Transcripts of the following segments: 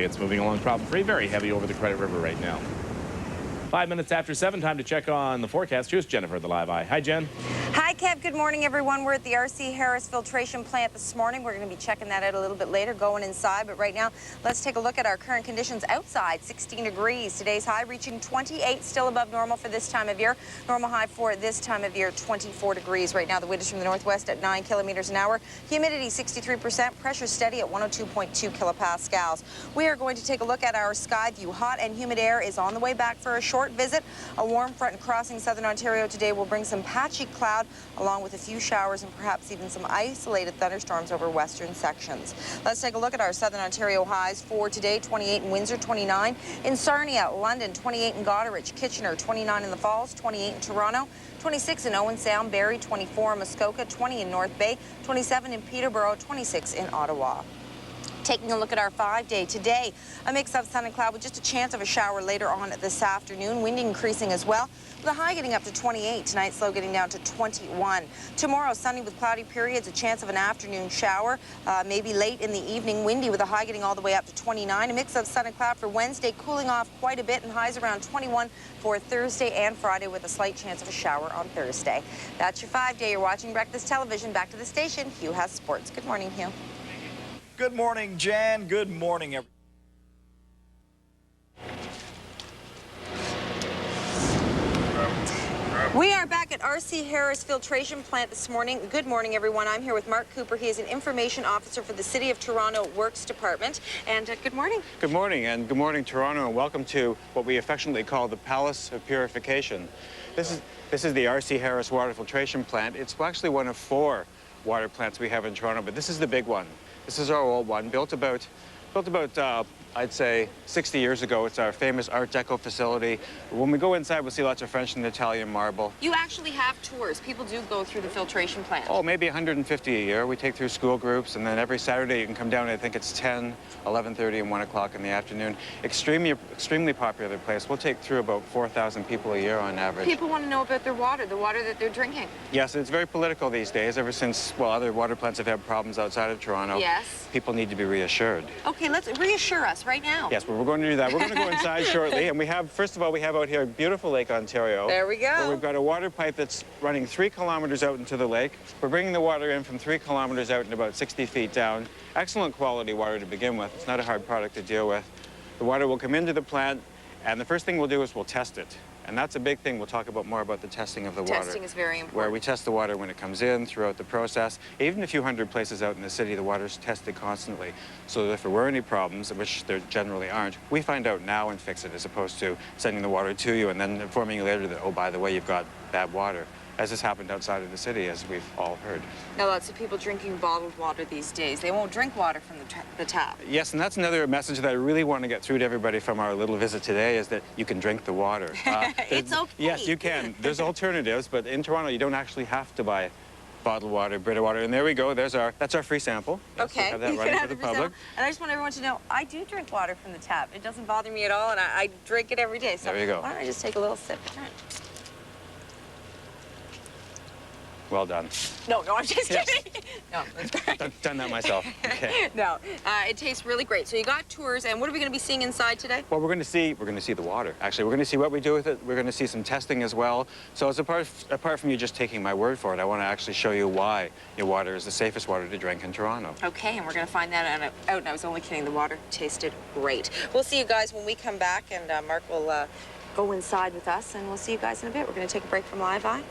It's moving along problem-free, very heavy over the Credit River right now. 5 minutes after 7, time to check on the forecast. Here's Jennifer at the Live Eye. Hi, Jen. Hi, Kev. Good morning, everyone. We're at the R.C.Harris filtration plant this morning. We're going to be checking that out a little bit later, going inside. But right now, let's take a look at our current conditions outside. 16 degrees. Today's high reaching 28, still above normal for this time of year. Normal high for this time of year, 24 degrees. Right now, the wind is from the northwest at 9 kilometers an hour. Humidity, 63%. Pressure steady at 102.2 kilopascals. We are going to take a look at our sky view. Hot and humid air is on the way back for a short visit. A warm front crossing southern Ontario today will bring some patchy cloud along with a few showers and perhaps even some isolated thunderstorms over western sections. Let's take a look at our southern Ontario highs for today. 28 in Windsor, 29 in Sarnia, London, 28 in Goderich, Kitchener, 29 in the Falls, 28 in Toronto, 26 in Owen Sound, Barrie, 24 in Muskoka, 20 in North Bay, 27 in Peterborough, 26 in Ottawa. Taking a look at our 5-day today, a mix of sun and cloud with just a chance of a shower later on this afternoon. Wind increasing as well, with a high getting up to 28. Tonight's low getting down to 21. Tomorrow, sunny with cloudy periods, a chance of an afternoon shower, maybe late in the evening. Windy with a high getting all the way up to 29. A mix of sun and cloud for Wednesday, cooling off quite a bit, and highs around 21 for Thursday and Friday with a slight chance of a shower on Thursday. That's your 5-day. You're watching Breakfast Television. Back to the station. Hugh has sports. Good morning, Hugh. Good morning, Jan. Good morning, everyone. We are back at R.C.Harris filtration plant this morning. Good morning, everyone. I'm here with Mark Cooper. He is an information officer for the City of Toronto Works Department. And good morning. Good morning, and good morning, Toronto, and welcome to what we affectionately call the Palace of Purification. This is the R.C.Harris water filtration plant. It's actually one of 4 water plants we have in Toronto, but this is the big one. This is our old one, built about I'd say 60 years ago. It's our famous Art Deco facility. When we go inside, we'll see lots of French and Italian marble. You actually have tours. People do go through the filtration plant. Oh, maybe 150 a year. We take through school groups, and then every Saturday you can come down. I think it's 10, 11:30, and 1 o'clock in the afternoon. Extremely popular place. We'll take through about 4,000 people a year on average. People want to know about their water, the water that they're drinking. Yes, it's very political these days. Ever since, well, other water plants have had problems outside of Toronto. Yes. People need to be reassured. Okay, let's reassure us right now. Yes, well, we're going to do that. We're going to go inside shortly, and we have, first of all, we have out here beautiful Lake Ontario. There we go. Where we've got a water pipe that's running 3 kilometers out into the lake. We're bringing the water in from 3 kilometers out and about 60 feet down. Excellent quality water to begin with. It's not a hard product to deal with. The water will come into the plant, and the first thing we'll do is we'll test it. And that's a big thing. We'll talk about more about the testing of the water. Testing is very important. Where we test the water when it comes in, throughout the process. Even a few hundred places out in the city, the water's tested constantly. So that if there were any problems, which there generally aren't, we find out now and fix it, as opposed to sending the water to you and then informing you later that, oh, by the way, you've got bad water, as has happened outside of the city, as we've all heard. Now, lots of people drinking bottled water these days. They won't drink water from the tap. Yes, and that's another message that I really want to get through to everybody from our little visit today, is that you can drink the water. It's okay. Yes, you can. There's alternatives, but in Toronto, you don't actually have to buy bottled water, Brita water. And there we go. That's our free sample. Yes, okay. Have that running for the public. And I just want everyone to know, I do drink water from the tap. It doesn't bother me at all, and I drink it every day. So there you go. Why don't I just take a little sip? Well done. No, I'm just yes. kidding. No, that's Done that myself. Okay. No, it tastes really great. So you got tours, and what are we going to be seeing inside today? Well, we're going to see the water. Actually, we're going to see what we do with it. We're going to see some testing as well. So as apart from you just taking my word for it, I want to actually show you why your water is the safest water to drink in Toronto. Okay, and we're going to find that out. And I was only kidding. The water tasted great. We'll see you guys when we come back, and Mark will go inside with us, and we'll see you guys in a bit. We're going to take a break from Live Eye.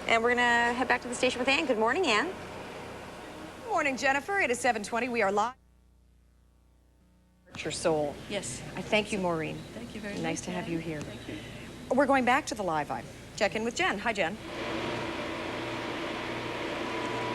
And we're going to head back to the station with Ann. Good morning, Ann. Good morning, Jennifer. It is 7:20. We are live. Your soul. Yes. I thank you, Maureen. Thank you very much. Nice to have you here. Thank you. We're going back to the Live Eye. Check in with Jen. Hi, Jen.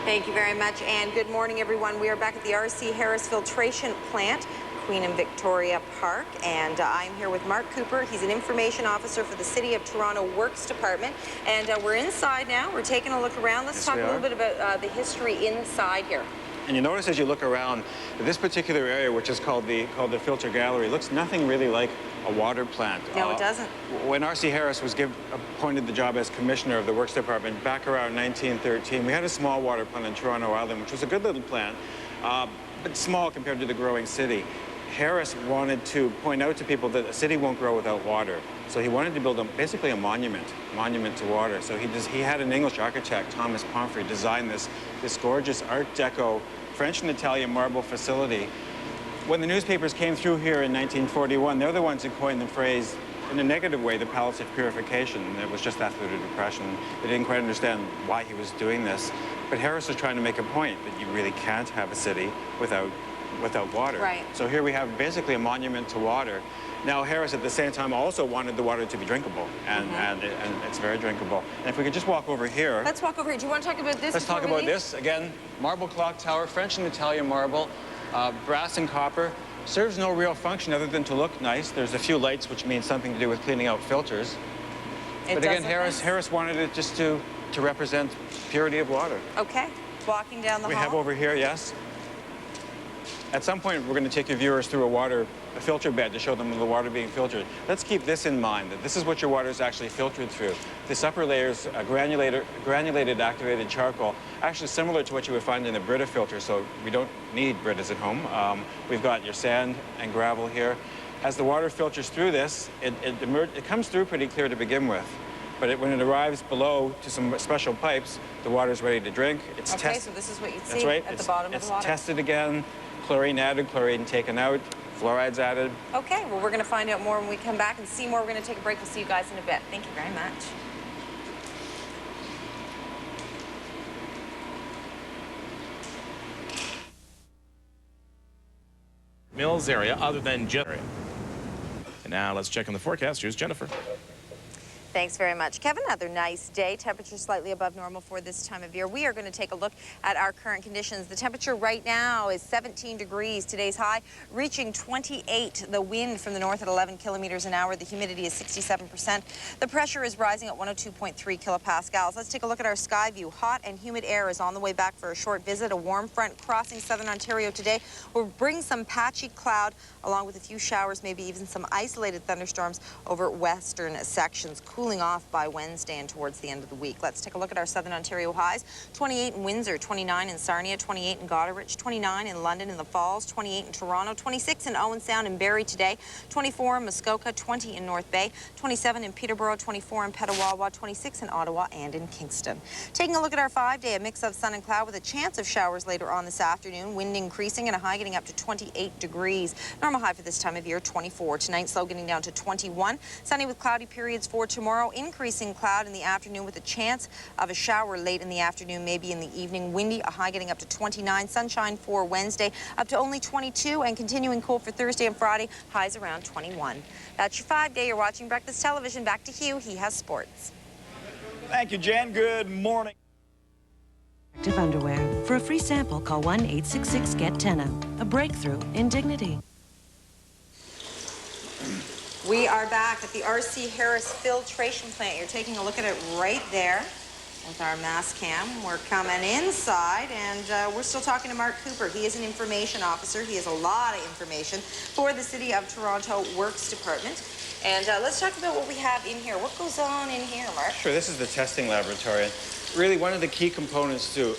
Thank you very much, and good morning, everyone. We are back at the R.C.Harris filtration plant, Queen and Victoria Park, and I'm here with Mark Cooper. He's an information officer for the City of Toronto Works Department, and we're inside now. We're taking a look around. Let's talk a little bit about the history inside here. And you notice as you look around, this particular area, which is called the filter gallery, looks nothing really like a water plant. No, it doesn't. When R.C. Harris was appointed the job as commissioner of the Works Department back around 1913, we had a small water plant in Toronto Island, which was a good little plant, but small compared to the growing city. Harris wanted to point out to people that a city won't grow without water. So he wanted to build basically a monument to water. So he had an English architect, Thomas Pomfrey, design this gorgeous Art Deco French and Italian marble facility. When the newspapers came through here in 1941, they're the ones who coined the phrase, in a negative way, the Palace of Purification. It was just after the Depression. They didn't quite understand why he was doing this. But Harris was trying to make a point that you really can't have a city without water. Right. So here we have basically a monument to water. Now, Harris at the same time also wanted the water to be drinkable, and it's very drinkable. And if we could just walk over here. Let's walk over here. Do you want to talk about this? Let's talk about this. Again, marble clock tower, French and Italian marble, brass and copper. Serves no real function other than to look nice. There's a few lights, which means something to do with cleaning out filters. But again, Harris wanted it just to represent purity of water. Okay. Walking down the hall. We have over here, yes. At some point, we're going to take your viewers through a filter bed to show them the water being filtered. Let's keep this in mind, that this is what your water is actually filtered through. This upper layer is granulated activated charcoal, actually similar to what you would find in a Brita filter, so we don't need Britas at home. We've got your sand and gravel here. As the water filters through this, it comes through pretty clear to begin with. But when it arrives below to some special pipes, the water is ready to drink. It's okay, so this is what you see right. at the bottom of the water. It's tested again, chlorine added, chlorine taken out, fluorides added. Okay, well, we're going to find out more when we come back and see more. We're going to take a break. We'll see you guys in a bit. Thank you very much. Mills area other than Jennifer. And now let's check on the forecast. Here's Jennifer. Thanks very much, Kevin. Another nice day. Temperature slightly above normal for this time of year. We are going to take a look at our current conditions. The temperature right now is 17 degrees. Today's high reaching 28. The wind from the north at 11 kilometers an hour. The humidity is 67%. The pressure is rising at 102.3 kilopascals. Let's take a look at our sky view. Hot and humid air is on the way back for a short visit. A warm front crossing southern Ontario today will bring some patchy cloud along with a few showers, maybe even some isolated thunderstorms over western sections. Cooling off by Wednesday and towards the end of the week. Let's take a look at our southern Ontario highs. 28 in Windsor, 29 in Sarnia, 28 in Goderich, 29 in London in the Falls, 28 in Toronto, 26 in Owen Sound and Barrie today, 24 in Muskoka, 20 in North Bay, 27 in Peterborough, 24 in Petawawa, 26 in Ottawa and in Kingston. Taking a look at our 5-day, a mix of sun and cloud with a chance of showers later on this afternoon, wind increasing and a high getting up to 28 degrees. Normal high for this time of year, 24. Tonight, slow getting down to 21. Sunny with cloudy periods for tomorrow. Increasing cloud in the afternoon with a chance of a shower late in the afternoon, maybe in the evening. Windy, a high getting up to 29. Sunshine for Wednesday, up to only 22, and continuing cool for Thursday and Friday, highs around 21. That's your 5-day. You're watching Breakfast Television. Back to Hugh. He has sports. Thank you, Jen. Good morning. Active underwear. For a free sample, call 1-866-GET-TENA. A breakthrough in dignity. We are back at the R.C.Harris Filtration Plant. You're taking a look at it right there with our mass cam. We're coming inside, and we're still talking to Mark Cooper. He is an information officer. He has a lot of information for the City of Toronto Works Department. And let's talk about what we have in here. What goes on in here, Mark? Sure, this is the testing laboratory. Really, one of the key components to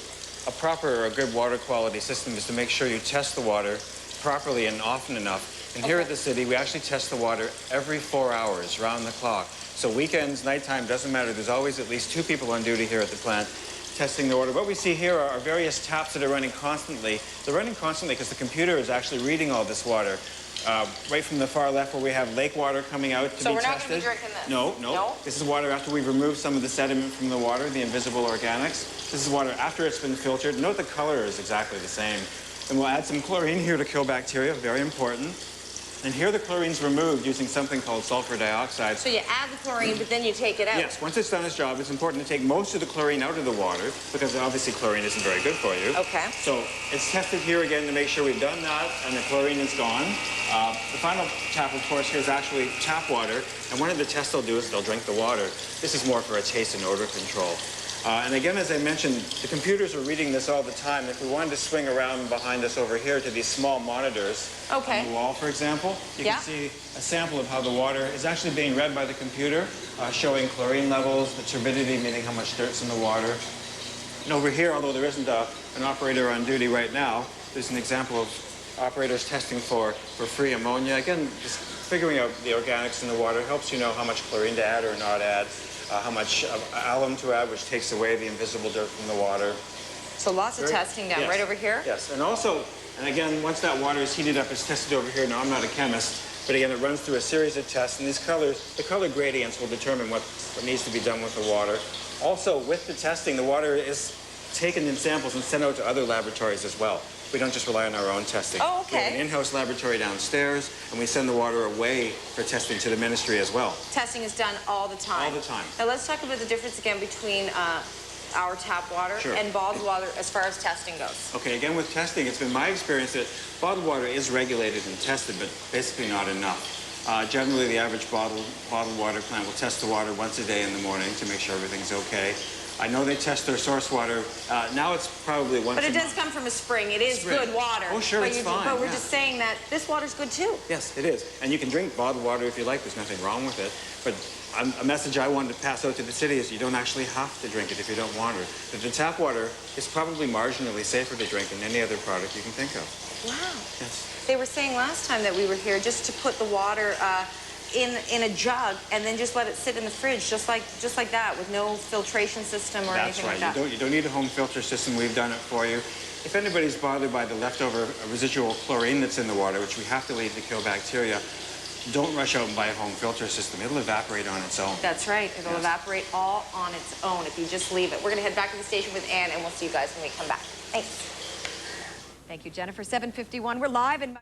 a proper or a good water quality system is to make sure you test the water properly and often enough. And here at the city, we actually test the water every 4 hours, round the clock. So weekends, nighttime, doesn't matter. There's always at least 2 people on duty here at the plant testing the water. What we see here are various taps that are running constantly. They're running constantly because the computer is actually reading all this water. Right from the far left where we have lake water coming out to be tested. So we're not going to be drinking this? No. This is water after we've removed some of the sediment from the water, the invisible organics. This is water after it's been filtered. Note the color is exactly the same. And we'll add some chlorine here to kill bacteria, very important. And here the chlorine's removed using something called sulfur dioxide. So you add the chlorine, but then you take it out? Yes, once it's done its job, it's important to take most of the chlorine out of the water because obviously chlorine isn't very good for you. Okay. So it's tested here again to make sure we've done that and the chlorine is gone. The final tap, of course, here is actually tap water. And one of the tests they'll do is they'll drink the water. This is more for a taste and odor control. And again, as I mentioned, the computers are reading this all the time. If we wanted to swing around behind us over here to these small monitors on the wall, for example, you can see a sample of how the water is actually being read by the computer, showing chlorine levels, the turbidity, meaning how much dirt's in the water. And over here, although there isn't an operator on duty right now, there's an example of operators testing for free ammonia. Again, just figuring out the organics in the water helps you know how much chlorine to add or not add, how much alum to add, which takes away the invisible dirt from the water. So lots of testing done right over here? Yes, and also, and again, once that water is heated up, it's tested over here. Now, I'm not a chemist, but again, it runs through a series of tests, and these colors, the color gradients will determine what needs to be done with the water. Also, with the testing, the water is taken in samples and sent out to other laboratories as well. We don't just rely on our own testing. Oh, okay. We have an in-house laboratory downstairs, and we send the water away for testing to the ministry as well. Testing is done all the time? All the time. Now let's talk about the difference again between our tap water and bottled water as far as testing goes. Okay, again with testing, it's been my experience that bottled water is regulated and tested, but basically not enough. Generally, the average bottled water plant will test the water once a day in the morning to make sure everything's okay. I know they test their source water. Now it's probably once a month. But it does come from a spring. It is good water. Oh, sure, it's fine. But we're just saying that this water's good too. Yes, it is. And you can drink bottled water if you like. There's nothing wrong with it. But a message I wanted to pass out to the city is you don't actually have to drink it if you don't want it. The tap water is probably marginally safer to drink than any other product you can think of. Wow. Yes. They were saying last time that we were here just to put the water in a jug and then just let it sit in the fridge, just like that, with no filtration system or anything like that. That's right. You don't need a home filter system. We've done it for you. If anybody's bothered by the leftover residual chlorine that's in the water, which we have to leave to kill bacteria, don't rush out and buy a home filter system. It'll evaporate on its own. That's right. It'll evaporate all on its own if you just leave it. We're going to head back to the station with Ann, and we'll see you guys when we come back. Thanks. Thank you, Jennifer. 7:51. We're live in...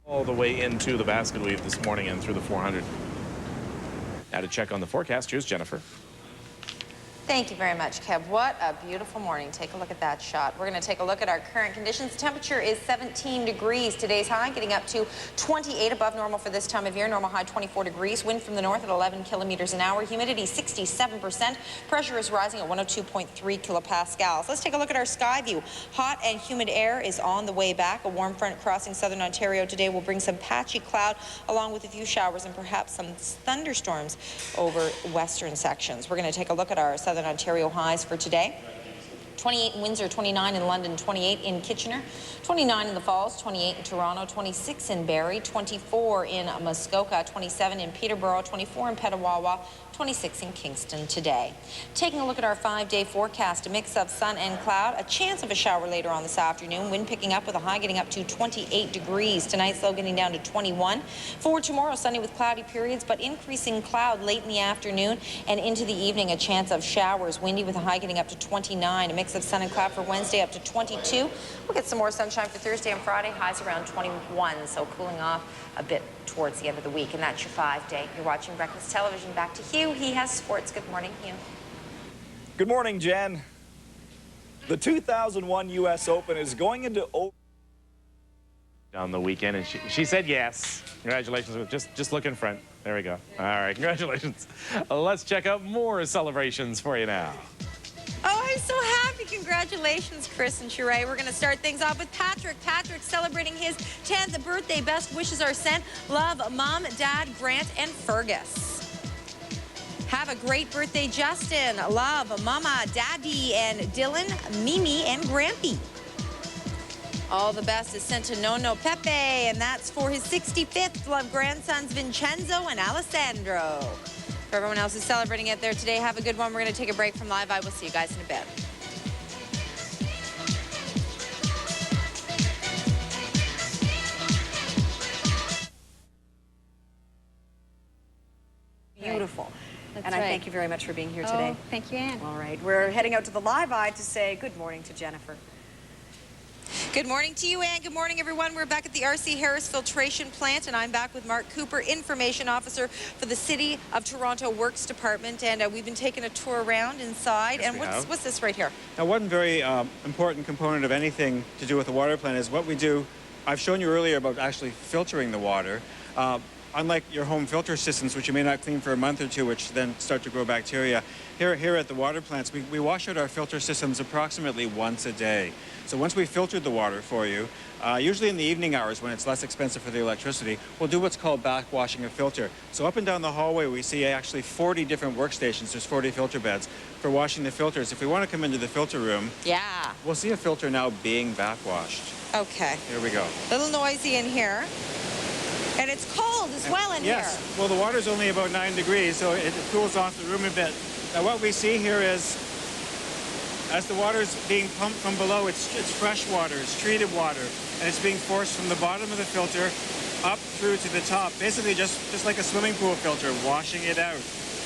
All the way into the basket weave this morning and through the 400. Now to check on the forecast, here's Jennifer. Thank you very much, Kev. What a beautiful morning. Take a look at that shot. We're going to take a look at our current conditions. The temperature is 17 degrees. Today's high getting up to 28 above normal for this time of year. Normal high 24 degrees. Wind from the north at 11 kilometers an hour. Humidity 67%. Pressure is rising at 102.3 kilopascals. Let's take a look at our sky view. Hot and humid air is on the way back. A warm front crossing southern Ontario today will bring some patchy cloud along with a few showers and perhaps some thunderstorms over western sections. We're going to take a look at our southern Ontario highs for today. 28 in Windsor, 29 in London, 28 in Kitchener, 29 in the Falls, 28 in Toronto, 26 in Barrie, 24 in Muskoka, 27 in Peterborough, 24 in Petawawa, 26 in Kingston today. Taking a look at our 5-day forecast, a mix of sun and cloud, a chance of a shower later on this afternoon, wind picking up with a high getting up to 28 degrees. Tonight's low getting down to 21. For tomorrow, sunny with cloudy periods, but increasing cloud late in the afternoon and into the evening, a chance of showers, windy with a high getting up to 29. A mix of sun and cloud for Wednesday up to 22. We'll get some more sunshine for Thursday and Friday, highs around 21, so cooling off a bit towards the end of the week. And that's your 5-day. You're watching Breakfast Television. Back to Hugh. He has sports. Good morning, Hugh. Good morning, Jen. The 2001 U.S. Open is going into On the weekend, and she said yes. Congratulations. Just look in front. There we go. All right, congratulations. Let's check out more celebrations for you now. Oh, I'm so happy. Congratulations, Chris and Sheree. We're going to start things off with Patrick. Patrick celebrating his 10th birthday. Best wishes are sent. Love, Mom, Dad, Grant, and Fergus. Have a great birthday, Justin. Love, Mama, Daddy, and Dylan, Mimi, and Grampy. All the best is sent to Nono Pepe, and that's for his 65th. Love, grandsons Vincenzo and Alessandro. For everyone else who's celebrating it there today, have a good one. We're going to take a break from Live. I will see you guys in a bit. Beautiful. That's and right. I thank you very much for being here today. Oh, thank you, Ann. All right. We're heading out to the Live Eye to say good morning to Jennifer. Good morning to you, Ann. Good morning, everyone. We're back at the R.C.Harris Filtration Plant, and I'm back with Mark Cooper, Information Officer for the City of Toronto Works Department, and we've been taking a tour around inside. Yes, and what's this right here? Now, one very important component of anything to do with the water plant is what we do. I've shown you earlier about actually filtering the water. unlike your home filter systems, which you may not clean for a month or two, which then start to grow bacteria, here at the water plants, we wash out our filter systems approximately once a day. So once we've filtered the water for you, usually in the evening hours when it's less expensive for the electricity, we'll do what's called backwashing a filter. So up and down the hallway, we see actually 40 different workstations. There's 40 filter beds for washing the filters. If we want to come into the filter room, Yeah. we'll see a filter now being backwashed. Okay. Here we go. Little noisy in here. And it's cold as well in Yes. here. Well, the water's only about 9 degrees, so it cools off the room a bit. Now, what we see here is, as the water's being pumped from below, it's fresh water, it's treated water, and it's being forced from the bottom of the filter up through to the top, basically just like a swimming pool filter, washing it out.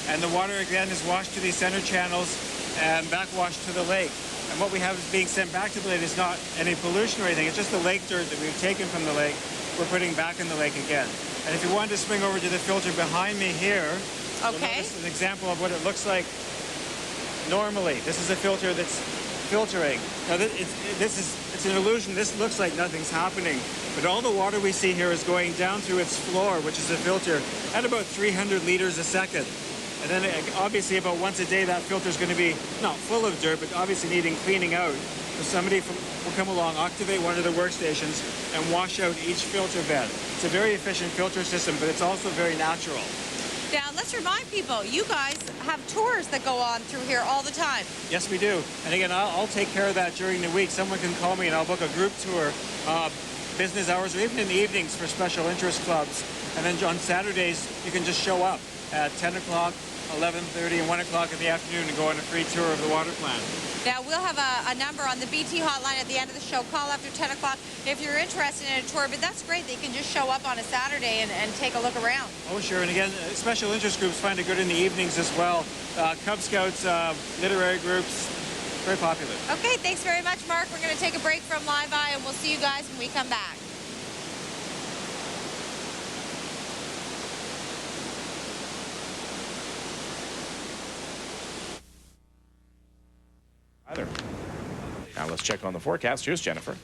And the water, again, is washed to these center channels and backwashed to the lake. And what we have is being sent back to the lake is not any pollution or anything, it's just the lake dirt that we've taken from the lake, we're putting back in the lake again. And if you wanted to swing over to the filter behind me here, Okay. this is an example of what it looks like normally. This is a filter that's filtering. Now, it's an illusion. This looks like nothing's happening, but all the water we see here is going down through its floor, which is a filter, at about 300 liters a second. And then obviously about once a day that filter is going to be not full of dirt, but obviously needing cleaning out. So somebody will come along, activate one of the workstations, and wash out each filter bed. It's a very efficient filter system, but it's also very natural. Now, let's remind people, you guys have tours that go on through here all the time. Yes, we do. And again, I'll take care of that during the week. Someone can call me and I'll book a group tour, business hours, or even in the evenings for special interest clubs. And then on Saturdays, you can just show up at 10 o'clock, 11:30, and 1 o'clock in the afternoon and go on a free tour of the water plant. Now, we'll have a number on the BT hotline at the end of the show. Call after 10 o'clock if you're interested in a tour. But that's great that you can just show up on a Saturday and take a look around. Oh, sure. And again, special interest groups find it good in the evenings as well. Cub Scouts, literary groups, very popular. Okay, thanks very much, Mark. We're going to take a break from Live Eye, and we'll see you guys when we come back. Now let's check on the forecast. Here's Jennifer.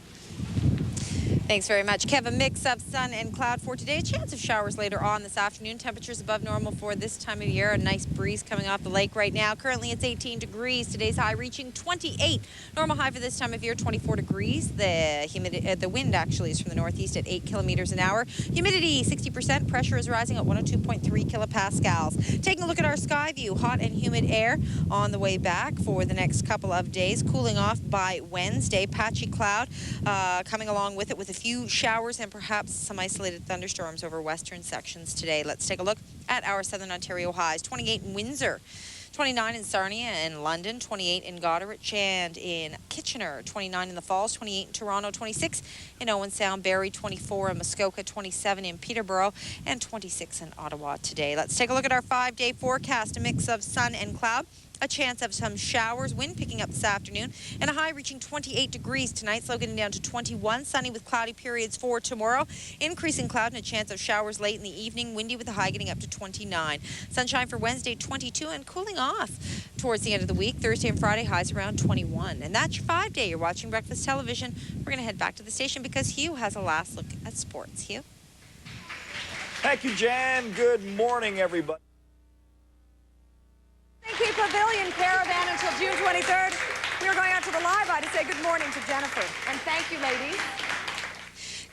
Thanks very much, Kev. A mix of sun and cloud for today. A chance of showers later on this afternoon. Temperatures above normal for this time of year. A nice breeze coming off the lake right now. Currently, it's 18 degrees. Today's high reaching 28. Normal high for this time of year, 24 degrees. The wind actually is from the northeast at 8 kilometers an hour. Humidity, 60%. Pressure is rising at 102.3 kilopascals. Taking a look at our sky view. Hot and humid air on the way back for the next couple of days. Cooling off by Wednesday. Patchy cloud coming along with it, with a few showers and perhaps some isolated thunderstorms over western sections today. Let's take a look at our southern Ontario highs. 28 in Windsor, 29 in Sarnia and London, 28 in Goderich and in Kitchener, 29 in the Falls, 28 in Toronto, 26 in Owen Sound, Barrie, 24 in Muskoka, 27 in Peterborough, and 26 in Ottawa today. Let's take a look at our 5-day forecast. A mix of sun and cloud. A chance of some showers, wind picking up this afternoon, and a high reaching 28 degrees tonight. Low getting down to 21. Sunny with cloudy periods for tomorrow. Increasing cloud and a chance of showers late in the evening. Windy with a high getting up to 29. Sunshine for Wednesday, 22, and cooling off towards the end of the week. Thursday and Friday, highs around 21. And that's your 5-day. You're watching Breakfast Television. We're going to head back to the station because Hugh has a last look at sports. Hugh? Thank you, Jan. Good morning, everybody. Keep Pavilion Caravan until June 23rd. We are going out to the Live Eye to say good morning to Jennifer. And thank you, ladies.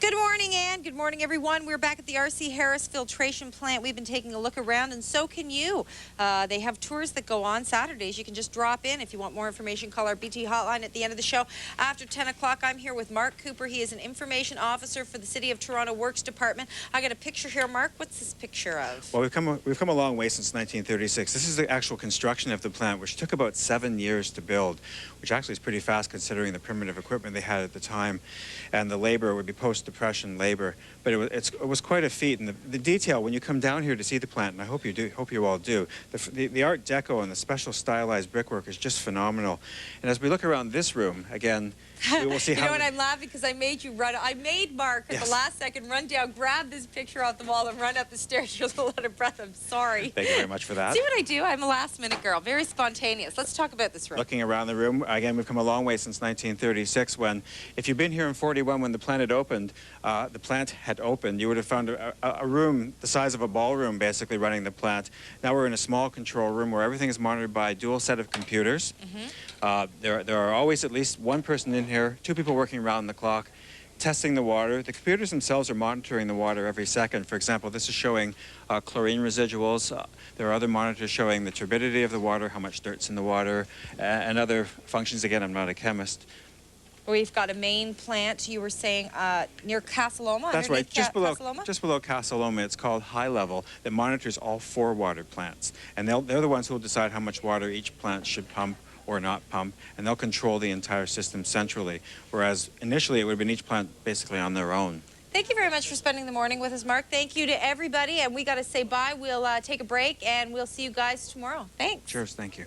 Good morning, Ann. Good morning, everyone. We're back at the R.C.Harris Filtration Plant. We've been taking a look around, and so can you. They have tours that go on Saturdays. You can just drop in. If you want more information, call our BT hotline at the end of the show. After 10 o'clock, I'm here with Mark Cooper. He is an information officer for the City of Toronto Works Department. I got a picture here, Mark. What's this picture of? Well, we've come a long way since 1936. This is the actual construction of the plant, which took about 7 years to build, which actually is pretty fast considering the primitive equipment they had at the time, and the labor would be post-depression labor. But it was quite a feat, and the detail when you come down here to see the plant, and I hope you all do. The Art Deco and the special stylized brickwork is just phenomenal. And as we look around this room again, we will see you how. know what? I'm laughing because I made Mark at the last second run down, grab this picture off the wall, and run up the stairs. You're a little out of breath. I'm sorry. Thank you very much for that. See what I do? I'm a last-minute girl, very spontaneous. Let's talk about this room. Looking around the room, again, we've come a long way since 1936 when, if you've been here in 41 when the plant had opened, the plant had opened, you would have found a room the size of a ballroom basically running the plant. Now we're in a small control room where everything is monitored by a dual set of computers. There are always at least one person in here, 2 people working around the clock, testing the water. The computers themselves are monitoring the water every second. For example, this is showing chlorine residuals. There are other monitors showing the turbidity of the water, how much dirt's in the water, and other functions. Again, I'm not a chemist. We've got a main plant, you were saying, near Casa Loma. That's right, just below Casa Loma. It's called High Level, that monitors all 4 water plants. And they're the ones who will decide how much water each plant should pump or not pump, and they'll control the entire system centrally, whereas initially it would have been each plant basically on their own. Thank you very much for spending the morning with us, Mark. Thank you to everybody, and we got to say bye. We'll take a break, and we'll see you guys tomorrow. Thanks. Cheers, thank you.